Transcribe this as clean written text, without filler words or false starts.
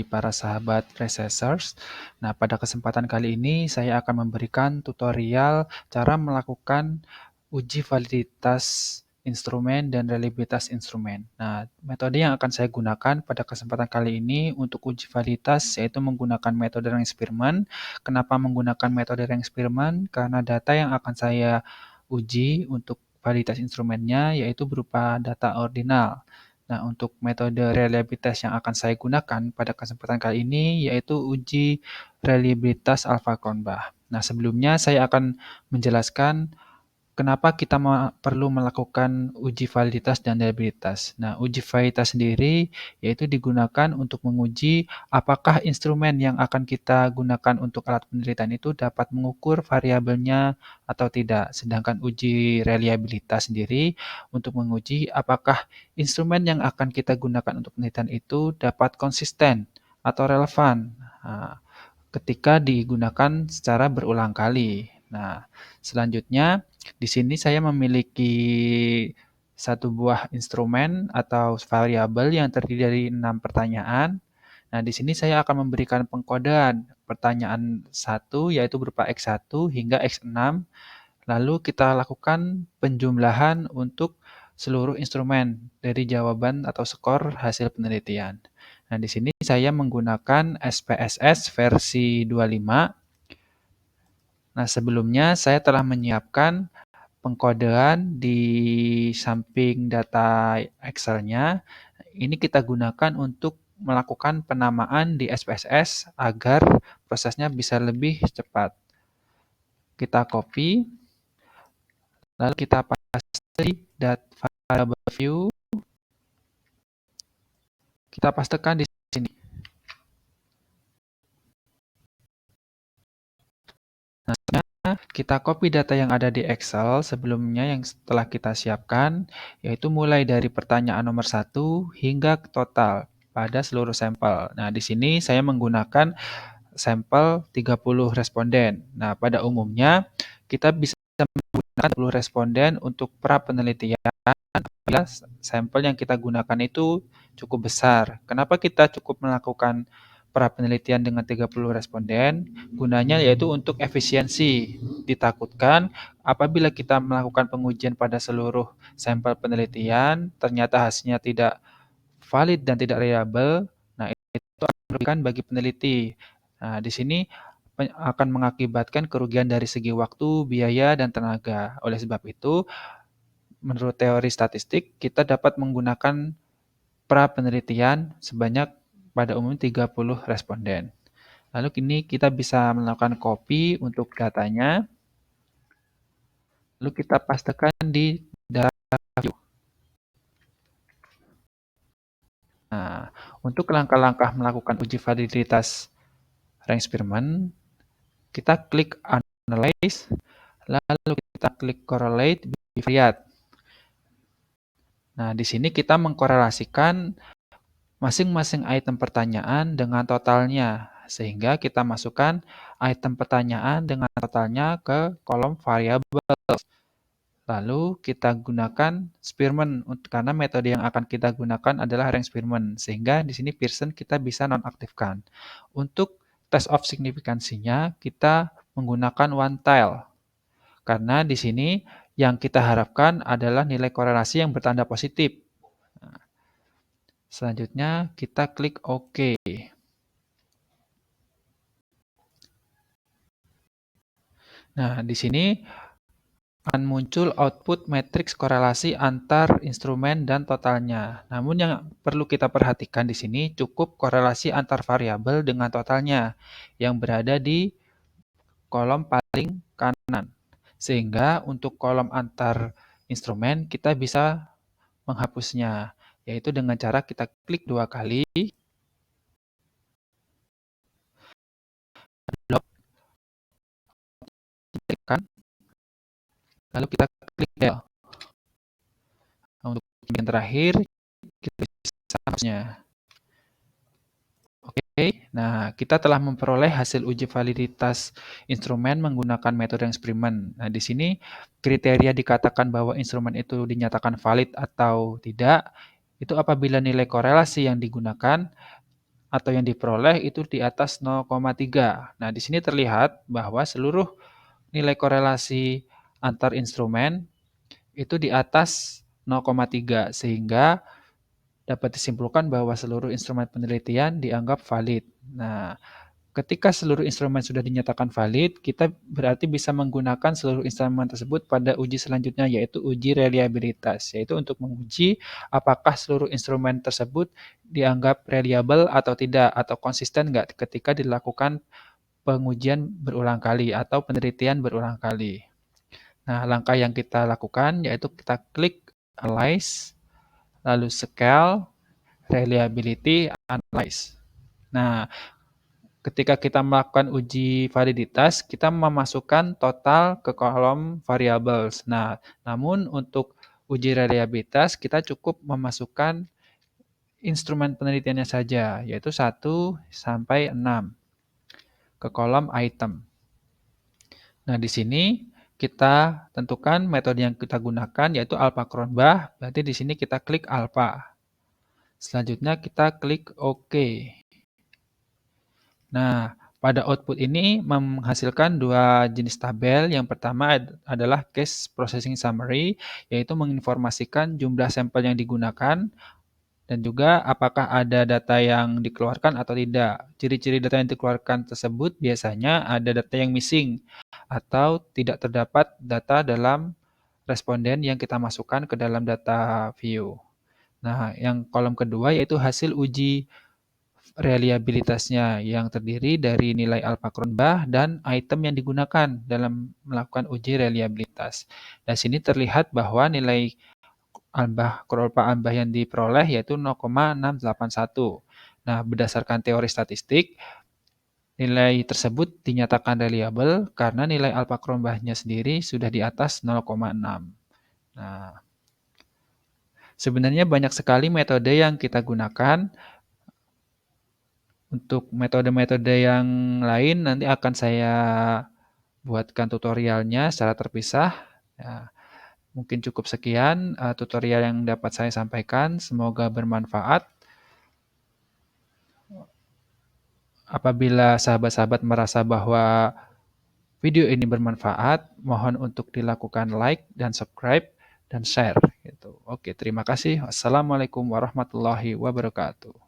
para sahabat Freshers. Nah, pada kesempatan kali ini saya akan memberikan tutorial cara melakukan uji validitas instrumen dan reliabilitas instrumen. Nah, metode yang akan saya gunakan pada kesempatan kali ini untuk uji validitas yaitu menggunakan metode ring eksperimen. Kenapa menggunakan metode ring eksperimen? Karena data yang akan saya uji untuk validitas instrumennya yaitu berupa data ordinal. Nah, untuk metode reliabilitas yang akan saya gunakan pada kesempatan kali ini yaitu uji reliabilitas alpha Cronbach. Nah, sebelumnya saya akan menjelaskan kenapa kita perlu melakukan uji validitas dan reliabilitas. Nah, uji validitas sendiri yaitu digunakan untuk menguji apakah instrumen yang akan kita gunakan untuk alat penelitian itu dapat mengukur variabelnya atau tidak. Sedangkan uji reliabilitas sendiri untuk menguji apakah instrumen yang akan kita gunakan untuk penelitian itu dapat konsisten atau relevan. Nah, ketika digunakan secara berulang kali. Nah, selanjutnya di sini saya memiliki satu buah instrumen atau variabel yang terdiri dari 6 pertanyaan. Nah, di sini saya akan memberikan pengkodean pertanyaan 1 yaitu berupa X1 hingga X6. Lalu kita lakukan penjumlahan untuk seluruh instrumen dari jawaban atau skor hasil penelitian. Nah, di sini saya menggunakan SPSS versi 25. Nah, sebelumnya saya telah menyiapkan pengkodean di samping data Excel-nya. Ini kita gunakan untuk melakukan penamaan di SPSS agar prosesnya bisa lebih cepat. Kita copy, lalu kita paste data variable view, kita pastekan di sini. Nah, kita copy data yang ada di Excel sebelumnya yang setelah kita siapkan, yaitu mulai dari pertanyaan nomor 1 hingga total pada seluruh sampel. Nah, di sini saya menggunakan sampel 30 responden. Nah, pada umumnya kita bisa menggunakan 30 responden untuk pra penelitian apabila sampel yang kita gunakan itu cukup besar. Kenapa kita cukup melakukan pra penelitian dengan 30 responden? Gunanya yaitu untuk efisiensi. Ditakutkan apabila kita melakukan pengujian pada seluruh sampel penelitian, ternyata hasilnya tidak valid dan tidak reliable, nah itu akan merugikan bagi peneliti. Nah, di sini akan mengakibatkan kerugian dari segi waktu, biaya, dan tenaga. Oleh sebab itu, menurut teori statistik, kita dapat menggunakan pra penelitian sebanyak pada umumnya 30 responden. Lalu kini kita bisa melakukan copy untuk datanya, lalu kita pastekan di data view. Nah, untuk langkah-langkah melakukan uji validitas ring eksperimen, kita klik Analyze, lalu kita klik Correlate Bivariate. Nah, di sini kita mengkorelasikan masing-masing item pertanyaan dengan totalnya, sehingga kita masukkan item pertanyaan dengan totalnya ke kolom variabel. Lalu kita gunakan Spearman karena metode yang akan kita gunakan adalah ring eksperimen, sehingga di sini Pearson kita bisa nonaktifkan. Untuk test of signifikansinya kita menggunakan one tile. Karena di sini yang kita harapkan adalah nilai korelasi yang bertanda positif. Nah, selanjutnya kita klik OK. Nah, di sini akan muncul output matriks korelasi antar instrumen dan totalnya. Namun yang perlu kita perhatikan di sini cukup korelasi antar variabel dengan totalnya yang berada di kolom paling kanan. Sehingga untuk kolom antar instrumen kita bisa menghapusnya, yaitu dengan cara kita klik 2 kali, lalu kita klik Del. Untuk yang terakhir, kita bisa menghapusnya. Oke, nah kita telah memperoleh hasil uji validitas instrumen menggunakan metode eksperimen. Nah, di sini kriteria dikatakan bahwa instrumen itu dinyatakan valid atau tidak, itu apabila nilai korelasi yang digunakan atau yang diperoleh itu di atas 0,3. Nah, di sini terlihat bahwa seluruh nilai korelasi antar instrumen itu di atas 0,3, sehingga dapat disimpulkan bahwa seluruh instrumen penelitian dianggap valid. Nah, ketika seluruh instrumen sudah dinyatakan valid, kita berarti bisa menggunakan seluruh instrumen tersebut pada uji selanjutnya, yaitu uji reliabilitas, yaitu untuk menguji apakah seluruh instrumen tersebut dianggap reliable atau tidak, atau konsisten nggak ketika dilakukan pengujian berulang kali atau penelitian berulang kali. Nah, langkah yang kita lakukan yaitu kita klik Analyze, lalu Scale, Reliability, Analyze. Nah, ketika kita melakukan uji validitas, kita memasukkan total ke kolom variables. Nah, namun untuk uji reliabilitas, kita cukup memasukkan instrumen penelitiannya saja, yaitu 1 sampai 6 ke kolom item. Nah, di sini kita tentukan metode yang kita gunakan, yaitu alpha-Cronbach. Berarti di sini kita klik alpha. Selanjutnya kita klik OK. Nah, pada output ini menghasilkan dua jenis tabel. Yang pertama adalah Case Processing Summary, yaitu menginformasikan jumlah sampel yang digunakan dan juga apakah ada data yang dikeluarkan atau tidak. Ciri-ciri data yang dikeluarkan tersebut biasanya ada data yang missing atau tidak terdapat data dalam responden yang kita masukkan ke dalam data view. Nah, yang kolom kedua yaitu hasil uji reliabilitasnya yang terdiri dari nilai alpha-Cronbach dan item yang digunakan dalam melakukan uji reliabilitas. Dan sini terlihat bahwa nilai Cronbach yang diperoleh yaitu 0,681. Nah, berdasarkan teori statistik, nilai tersebut dinyatakan reliable karena nilai alpha-Cronbach-nya sendiri sudah di atas 0,6. Nah, sebenarnya banyak sekali metode yang kita gunakan. Untuk metode-metode yang lain nanti akan saya buatkan tutorialnya secara terpisah. Ya, mungkin cukup sekian tutorial yang dapat saya sampaikan. Semoga bermanfaat. Apabila sahabat-sahabat merasa bahwa video ini bermanfaat, mohon untuk dilakukan like dan subscribe dan share. Gitu. Oke, terima kasih. Wassalamualaikum warahmatullahi wabarakatuh.